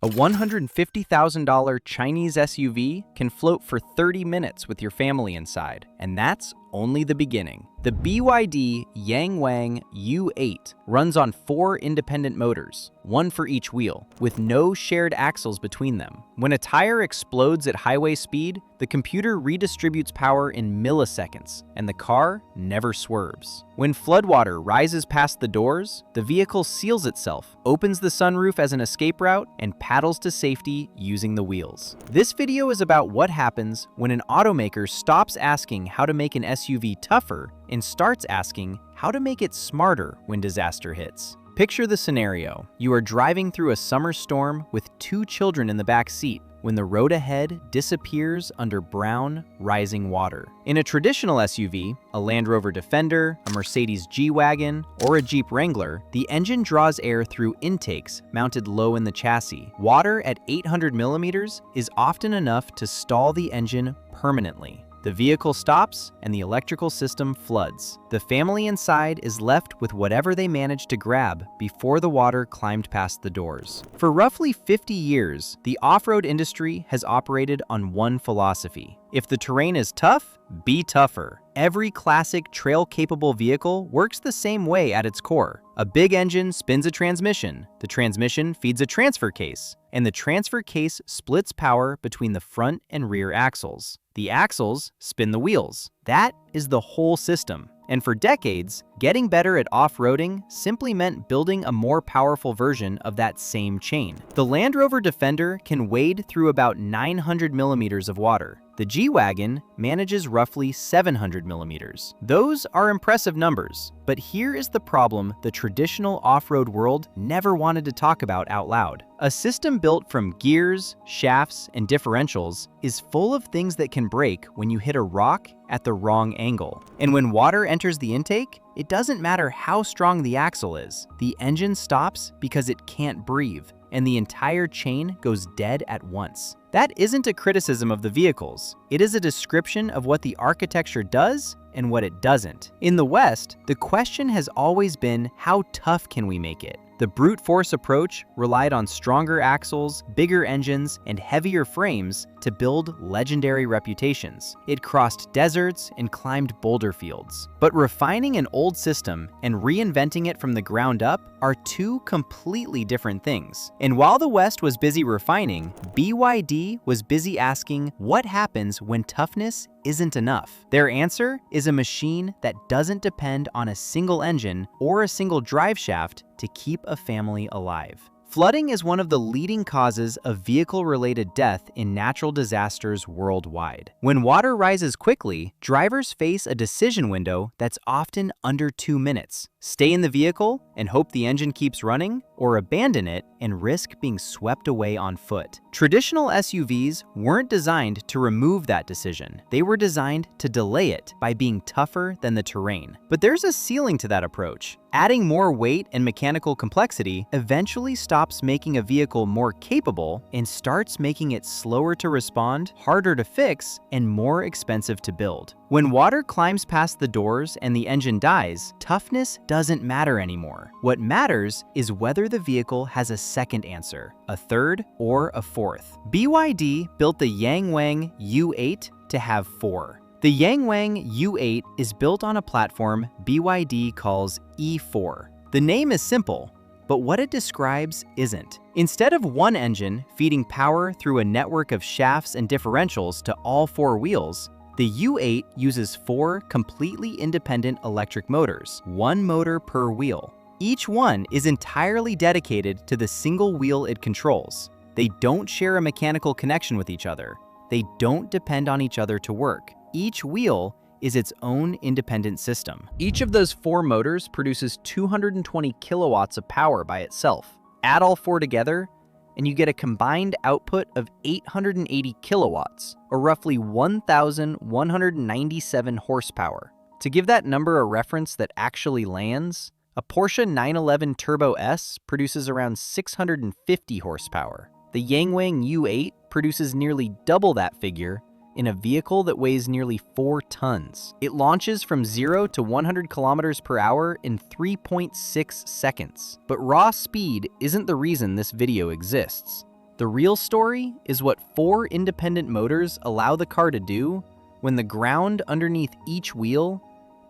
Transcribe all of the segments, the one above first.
A $150,000 Chinese SUV can float for 30 minutes with your family inside, and that's only the beginning. The BYD Yangwang U8 runs on 4 independent motors, one for each wheel, with no shared axles between them. When a tire explodes at highway speed, the computer redistributes power in milliseconds, and the car never swerves. When floodwater rises past the doors, the vehicle seals itself, opens the sunroof as an escape route, and paddles to safety using the wheels. This video is about what happens when an automaker stops asking how to make an SUV tougher and starts asking how to make it smarter when disaster hits. Picture the scenario. You are driving through a summer storm with 2 children in the back seat when the road ahead disappears under brown, rising water. In a traditional SUV, a Land Rover Defender, a Mercedes G-Wagon, or a Jeep Wrangler, the engine draws air through intakes mounted low in the chassis. Water at 800 millimeters is often enough to stall the engine permanently. The vehicle stops and the electrical system floods. The family inside is left with whatever they managed to grab before the water climbed past the doors. For roughly 50 years, the off-road industry has operated on one philosophy. If the terrain is tough, be tougher. Every classic trail-capable vehicle works the same way at its core. A big engine spins a transmission, the transmission feeds a transfer case, and the transfer case splits power between the front and rear axles. The axles spin the wheels. That is the whole system. And for decades, getting better at off-roading simply meant building a more powerful version of that same chain. The Land Rover Defender can wade through about 900 millimeters of water. The G-Wagon manages roughly 700 millimeters. Those are impressive numbers, but here is the problem the traditional off-road world never wanted to talk about out loud. A system built from gears, shafts, and differentials is full of things that can break when you hit a rock at the wrong angle. And when water enters the intake, it doesn't matter how strong the axle is. The engine stops because it can't breathe, and the entire chain goes dead at once. That isn't a criticism of the vehicles. It is a description of what the architecture does and what it doesn't. In the West, the question has always been, how tough can we make it? The brute force approach relied on stronger axles, bigger engines, and heavier frames to build legendary reputations. It crossed deserts and climbed boulder fields. But refining an old system and reinventing it from the ground up are 2 completely different things. And while the West was busy refining, BYD was busy asking what happens when toughness isn't enough. Their answer is a machine that doesn't depend on a single engine or a single drive shaft to keep a family alive. Flooding is one of the leading causes of vehicle-related death in natural disasters worldwide. When water rises quickly, drivers face a decision window that's often under 2 minutes. Stay in the vehicle and hope the engine keeps running, or abandon it and risk being swept away on foot. Traditional SUVs weren't designed to remove that decision. They were designed to delay it by being tougher than the terrain. But there's a ceiling to that approach. Adding more weight and mechanical complexity eventually stops making a vehicle more capable and starts making it slower to respond, harder to fix, and more expensive to build. When water climbs past the doors and the engine dies, toughness doesn't matter anymore. What matters is whether the vehicle has a second answer, a third, or a fourth. BYD built the Yangwang U8 to have 4. The Yangwang U8 is built on a platform BYD calls E4. The name is simple, but what it describes isn't. Instead of one engine feeding power through a network of shafts and differentials to all 4 wheels, the U8 uses 4 completely independent electric motors, 1 motor per wheel. Each one is entirely dedicated to the single wheel it controls. They don't share a mechanical connection with each other. They don't depend on each other to work. Each wheel is its own independent system. Each of those 4 motors produces 220 kilowatts of power by itself. Add all 4 together, and you get a combined output of 880 kilowatts, or roughly 1,197 horsepower. To give that number a reference that actually lands, a Porsche 911 Turbo S produces around 650 horsepower. The Yangwang U8 produces nearly double that figure in a vehicle that weighs nearly 4 tons. It launches from 0 to 100 kilometers per hour in 3.6 seconds. But raw speed isn't the reason this video exists. The real story is what 4 independent motors allow the car to do when the ground underneath each wheel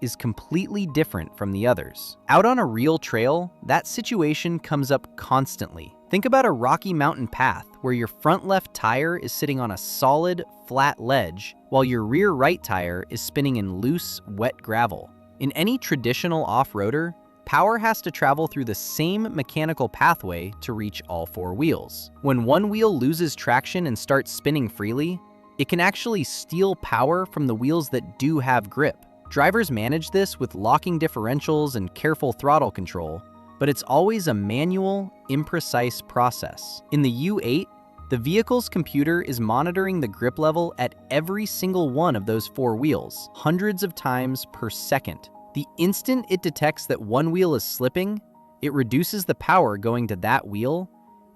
is completely different from the others. Out on a real trail, that situation comes up constantly. Think about a rocky mountain path where your front left tire is sitting on a solid, flat ledge, while your rear right tire is spinning in loose, wet gravel. In any traditional off-roader, power has to travel through the same mechanical pathway to reach all 4 wheels. When one wheel loses traction and starts spinning freely, it can actually steal power from the wheels that do have grip. Drivers manage this with locking differentials and careful throttle control, but it's always a manual, imprecise process. In the U8, the vehicle's computer is monitoring the grip level at every single one of those 4 wheels, hundreds of times per second. The instant it detects that one wheel is slipping, it reduces the power going to that wheel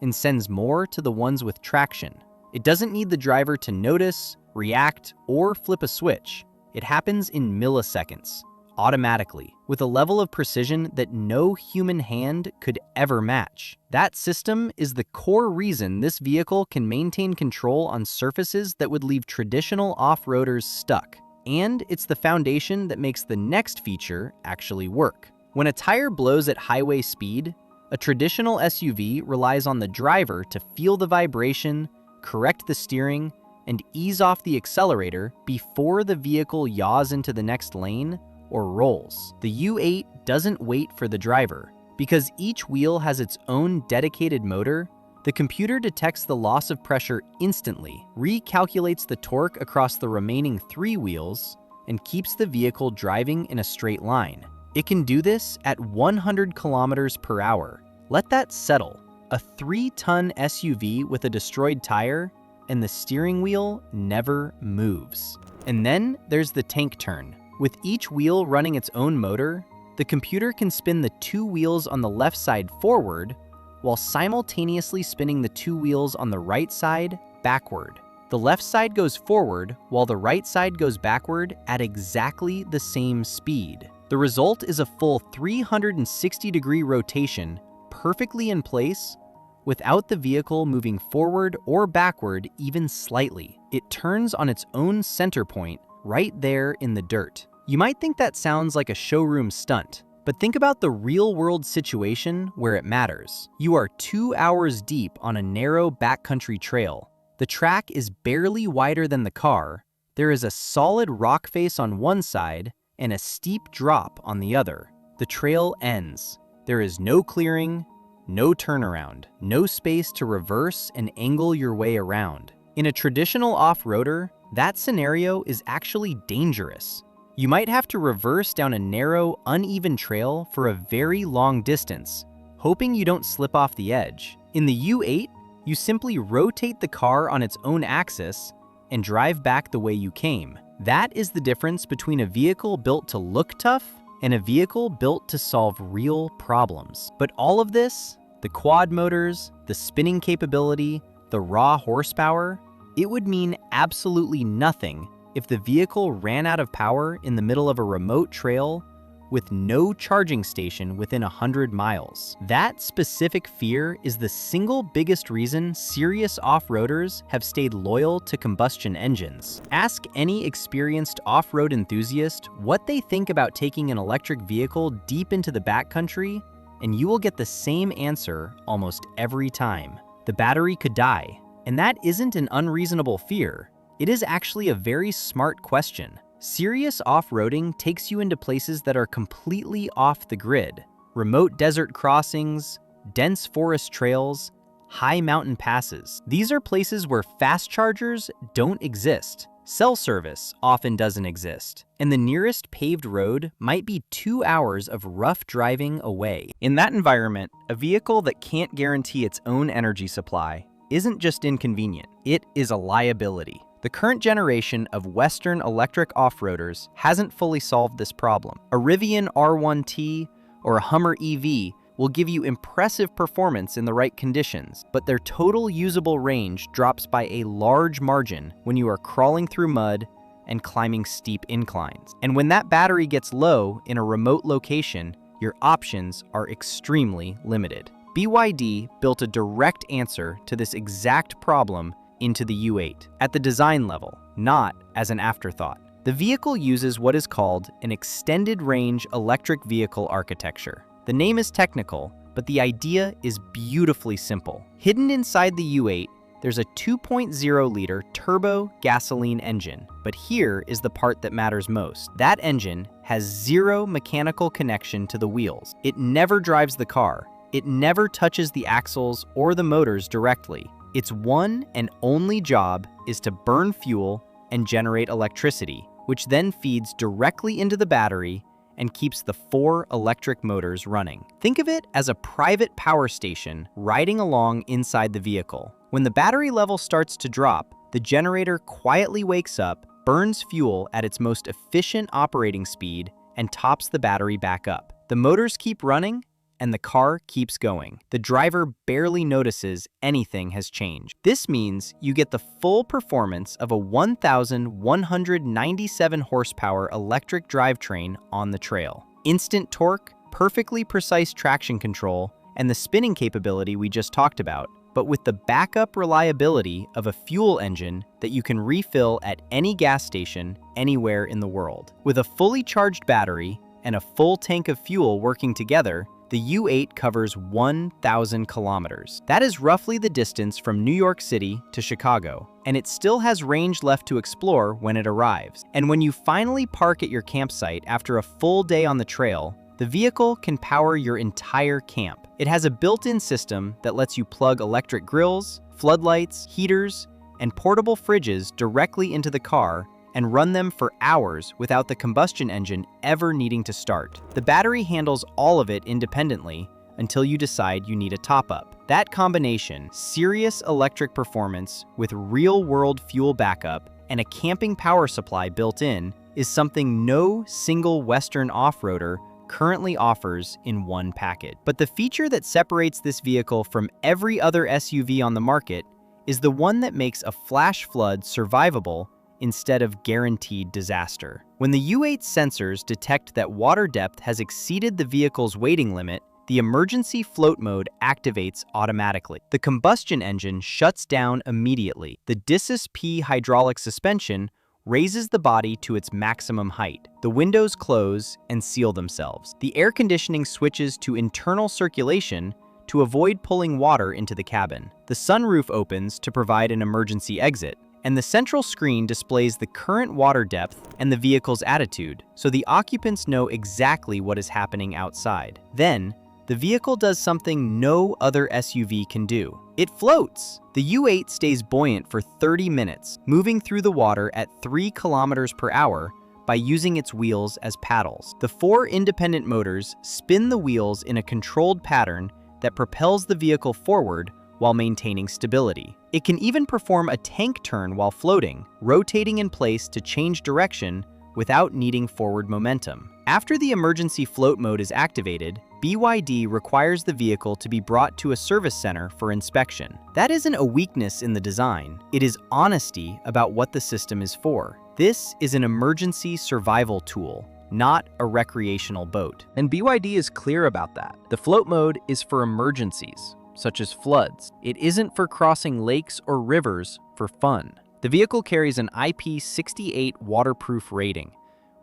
and sends more to the ones with traction. It doesn't need the driver to notice, react, or flip a switch. It happens in milliseconds, automatically, with a level of precision that no human hand could ever match. That system is the core reason this vehicle can maintain control on surfaces that would leave traditional off-roaders stuck. And it's the foundation that makes the next feature actually work. When a tire blows at highway speed, a traditional SUV relies on the driver to feel the vibration, correct the steering, and ease off the accelerator before the vehicle yaws into the next lane or rolls. The U8 doesn't wait for the driver. Because each wheel has its own dedicated motor, the computer detects the loss of pressure instantly, recalculates the torque across the remaining 3 wheels, and keeps the vehicle driving in a straight line. It can do this at 100 kilometers per hour. Let that settle. A 3-ton SUV with a destroyed tire, and the steering wheel never moves. And then there's the tank turn. With each wheel running its own motor, the computer can spin the 2 wheels on the left side forward, while simultaneously spinning the 2 wheels on the right side backward. The left side goes forward, while the right side goes backward at exactly the same speed. The result is a full 360-degree rotation, perfectly in place, without the vehicle moving forward or backward even slightly. It turns on its own center point, right there in the dirt. You might think that sounds like a showroom stunt, but think about the real-world situation where it matters. You are 2 hours deep on a narrow backcountry trail. The track is barely wider than the car. There is a solid rock face on one side and a steep drop on the other. The trail ends. There is no clearing, no turnaround, no space to reverse and angle your way around. In a traditional off-roader, that scenario is actually dangerous. You might have to reverse down a narrow, uneven trail for a very long distance, hoping you don't slip off the edge. In the U8, you simply rotate the car on its own axis and drive back the way you came. That is the difference between a vehicle built to look tough and a vehicle built to solve real problems. But all of this, the quad motors, the spinning capability, the raw horsepower, it would mean absolutely nothing if the vehicle ran out of power in the middle of a remote trail with no charging station within 100 miles. That specific fear is the single biggest reason serious off-roaders have stayed loyal to combustion engines. Ask any experienced off-road enthusiast what they think about taking an electric vehicle deep into the backcountry, and you will get the same answer almost every time. The battery could die. And that isn't an unreasonable fear. It is actually a very smart question. Serious off-roading takes you into places that are completely off the grid. Remote desert crossings, dense forest trails, high mountain passes. These are places where fast chargers don't exist. Cell service often doesn't exist. And the nearest paved road might be 2 hours of rough driving away. In that environment, a vehicle that can't guarantee its own energy supply isn't just inconvenient, it is a liability. The current generation of Western electric off-roaders hasn't fully solved this problem. A Rivian R1T or a Hummer EV will give you impressive performance in the right conditions, but their total usable range drops by a large margin when you are crawling through mud and climbing steep inclines. And when that battery gets low in a remote location, your options are extremely limited. BYD built a direct answer to this exact problem into the U8 at the design level, not as an afterthought. The vehicle uses what is called an extended-range electric vehicle architecture. The name is technical, but the idea is beautifully simple. Hidden inside the U8, there's a 2.0-liter turbo gasoline engine. But here is the part that matters most. That engine has zero mechanical connection to the wheels. It never drives the car. It never touches the axles or the motors directly. Its one and only job is to burn fuel and generate electricity, which then feeds directly into the battery and keeps the 4 electric motors running. Think of it as a private power station riding along inside the vehicle. When the battery level starts to drop, the generator quietly wakes up, burns fuel at its most efficient operating speed, and tops the battery back up. The motors keep running, and the car keeps going. The driver barely notices anything has changed. This means you get the full performance of a 1,197 horsepower electric drivetrain on the trail. Instant torque, perfectly precise traction control, and the spinning capability we just talked about, but with the backup reliability of a fuel engine that you can refill at any gas station anywhere in the world. With a fully charged battery and a full tank of fuel working together, the U8 covers 1,000 kilometers. That is roughly the distance from New York City to Chicago, and it still has range left to explore when it arrives. And when you finally park at your campsite after a full day on the trail, the vehicle can power your entire camp. It has a built-in system that lets you plug electric grills, floodlights, heaters, and portable fridges directly into the car and run them for hours without the combustion engine ever needing to start. The battery handles all of it independently until you decide you need a top-up. That combination, serious electric performance with real-world fuel backup and a camping power supply built in, is something no single Western off-roader currently offers in one package. But the feature that separates this vehicle from every other SUV on the market is the one that makes a flash flood survivable instead of guaranteed disaster. When the U8 sensors detect that water depth has exceeded the vehicle's waiting limit, the emergency float mode activates automatically. The combustion engine shuts down immediately. The Disys P hydraulic suspension raises the body to its maximum height. The windows close and seal themselves. The air conditioning switches to internal circulation to avoid pulling water into the cabin. The sunroof opens to provide an emergency exit, and the central screen displays the current water depth and the vehicle's attitude, so the occupants know exactly what is happening outside. Then, the vehicle does something no other SUV can do. It floats! The U8 stays buoyant for 30 minutes, moving through the water at 3 kilometers per hour by using its wheels as paddles. The 4 independent motors spin the wheels in a controlled pattern that propels the vehicle forward while maintaining stability. It can even perform a tank turn while floating, rotating in place to change direction without needing forward momentum. After the emergency float mode is activated, BYD requires the vehicle to be brought to a service center for inspection. That isn't a weakness in the design. It is honesty about what the system is for. This is an emergency survival tool, not a recreational boat. And BYD is clear about that. The float mode is for emergencies, such as floods. It isn't for crossing lakes or rivers for fun. The vehicle carries an IP68 waterproof rating,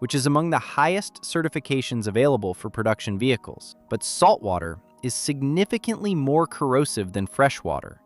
which is among the highest certifications available for production vehicles. But saltwater is significantly more corrosive than freshwater,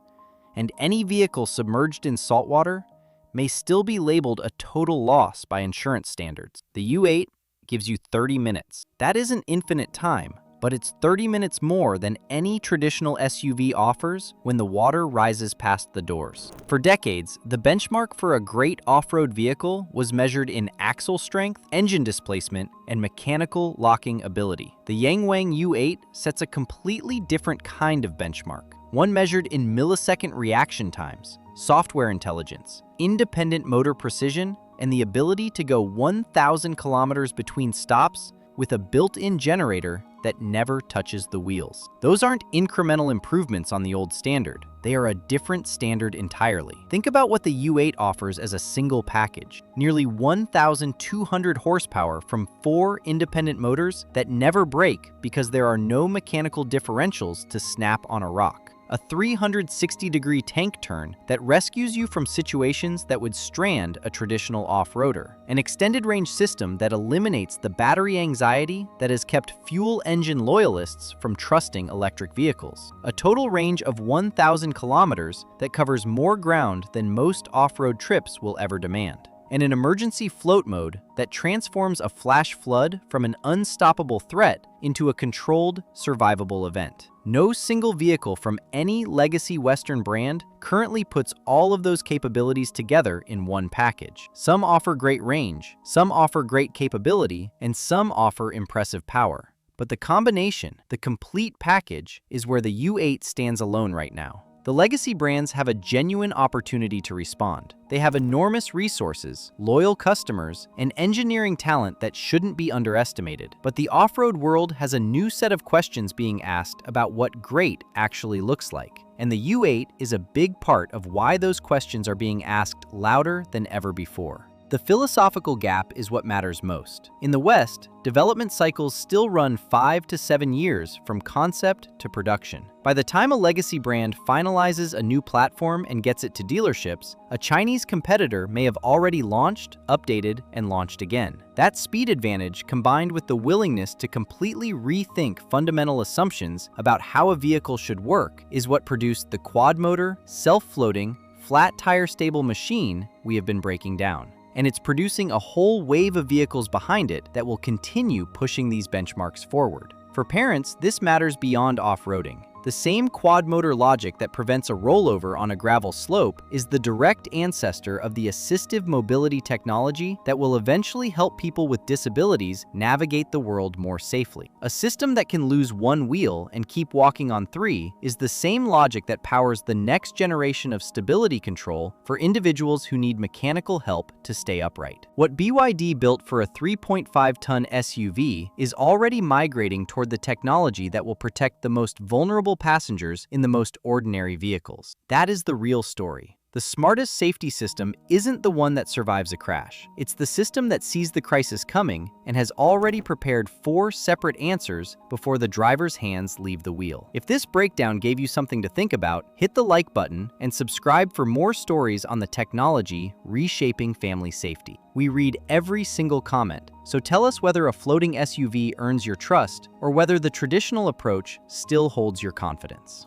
and any vehicle submerged in saltwater may still be labeled a total loss by insurance standards. The U8 gives you 30 minutes. That isn't infinite time, but it's 30 minutes more than any traditional SUV offers when the water rises past the doors. For decades, the benchmark for a great off-road vehicle was measured in axle strength, engine displacement, and mechanical locking ability. The Yangwang U8 sets a completely different kind of benchmark, one measured in millisecond reaction times, software intelligence, independent motor precision, and the ability to go 1,000 kilometers between stops with a built-in generator that never touches the wheels. Those aren't incremental improvements on the old standard. They are a different standard entirely. Think about what the U8 offers as a single package. Nearly 1,200 horsepower from 4 independent motors that never break because there are no mechanical differentials to snap on a rock. A 360-degree tank turn that rescues you from situations that would strand a traditional off-roader. An extended-range system that eliminates the battery anxiety that has kept fuel engine loyalists from trusting electric vehicles. A total range of 1,000 kilometers that covers more ground than most off-road trips will ever demand. And an emergency float mode that transforms a flash flood from an unstoppable threat into a controlled, survivable event. No single vehicle from any legacy Western brand currently puts all of those capabilities together in one package. Some offer great range, some offer great capability, and some offer impressive power. But the combination, the complete package, is where the U8 stands alone right now. The legacy brands have a genuine opportunity to respond. They have enormous resources, loyal customers, and engineering talent that shouldn't be underestimated. But the off-road world has a new set of questions being asked about what great actually looks like. And the U8 is a big part of why those questions are being asked louder than ever before. The philosophical gap is what matters most. In the West, development cycles still run 5 to 7 years from concept to production. By the time a legacy brand finalizes a new platform and gets it to dealerships, a Chinese competitor may have already launched, updated, and launched again. That speed advantage, combined with the willingness to completely rethink fundamental assumptions about how a vehicle should work, is what produced the quad-motor, self-floating, flat tire-stable machine we have been breaking down. And it's producing a whole wave of vehicles behind it that will continue pushing these benchmarks forward. For parents, this matters beyond off-roading. The same quad-motor logic that prevents a rollover on a gravel slope is the direct ancestor of the assistive mobility technology that will eventually help people with disabilities navigate the world more safely. A system that can lose one wheel and keep walking on 3 is the same logic that powers the next generation of stability control for individuals who need mechanical help to stay upright. What BYD built for a 3.5-ton SUV is already migrating toward the technology that will protect the most vulnerable passengers in the most ordinary vehicles. That is the real story. The smartest safety system isn't the one that survives a crash. It's the system that sees the crisis coming and has already prepared 4 separate answers before the driver's hands leave the wheel. If this breakdown gave you something to think about, hit the like button and subscribe for more stories on the technology reshaping family safety. We read every single comment, so tell us whether a floating SUV earns your trust or whether the traditional approach still holds your confidence.